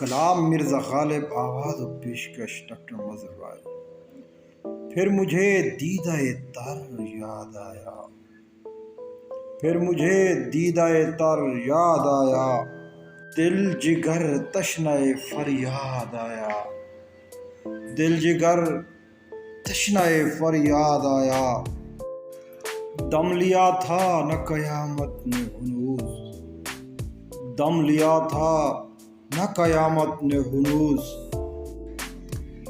کلام مرزا غالب، آواز و پیشکش ڈاکٹر مظہر بھائی۔ پھر مجھے دیدہ تر یاد آیا، پھر مجھے دیدہ تر یاد آیا، دل جگر تشنہ فریاد آیا، دل جگر تشنہ فریاد آیا۔ دم لیا تھا نہ قیامت نے ہنوز، دم لیا تھا نہ قیامت نے ہنوز،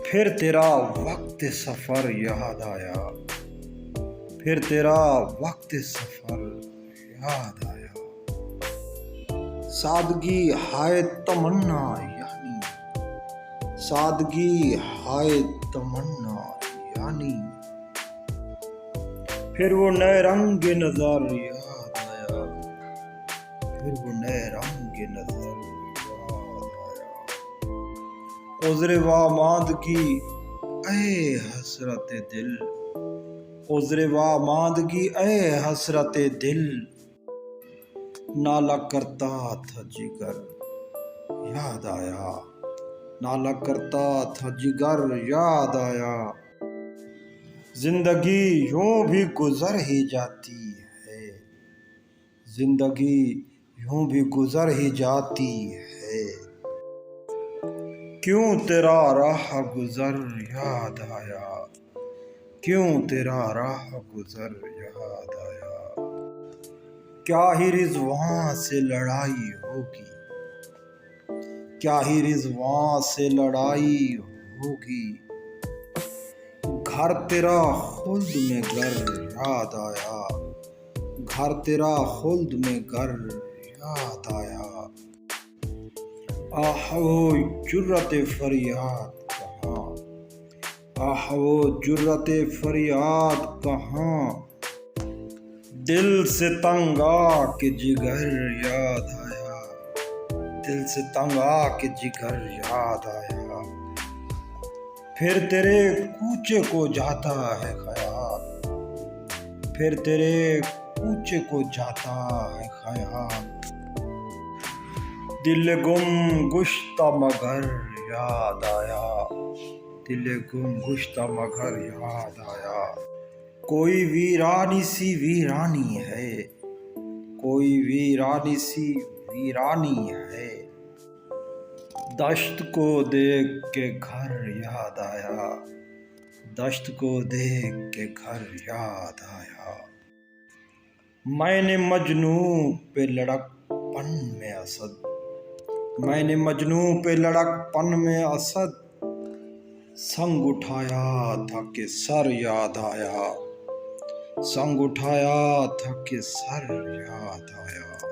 پھر تیرا وقت سفر یاد آیا، پھر تیرا وقت سفر یاد آیا۔ سادگی ہائے تمنا یعنی، سادگی ہائے تمنا یعنی، پھر وہ نئے رنگ نظر یاد آیا، پھر وہ نئے رنگ نظر یاد آیا۔ عذر واماندگی اے حسرت دل، عذر واماندگی اے حسرت دل، نالہ کرتا تھا جگر یاد آیا، نالہ کرتا تھا جگر یاد آیا۔ زندگی یوں بھی گزر ہی جاتی ہے، زندگی یوں بھی گزر ہی جاتی ہے، کیوں تیرا راہ گزر یاد آیا، کیوں تیرا راہ گزر یاد آیا۔ کیا ہی رضوان سے لڑائی ہوگی، کیا ہی رضوان سے لڑائی ہوگی، گھر تیرا خلد میں گھر یاد آیا، گھر تیرا خلد میں گھر یاد آیا۔ آہ وہ جرت فریاد کہاں، آہ وہ جرت فریاد کہاں، دل سے تنگ آ کے جگر یاد آیا، دل سے تنگ آ کے جگر یاد آیا۔ پھر تیرے کوچے کو جاتا ہے خیال، پھر تیرے کوچے کو جاتا ہے خیال، دل گم گشتہ مگر یاد آیا، دل گم گشتہ مگر یاد آیا۔ کوئی ویرانی سی ویرانی ہے، کوئی ویرانی سی ویرانی ہے، دشت کو دیکھ کے گھر یاد آیا، دشت کو دیکھ کے گھر یاد آیا۔ میں نے مجنوں پہ لڑک پن میں اسد، میں نے مجنوں پہ لڑک پن میں اسد، سنگ اٹھایا تھا کہ سر یاد آیا، سنگ اٹھایا تھا کہ سر یاد آیا۔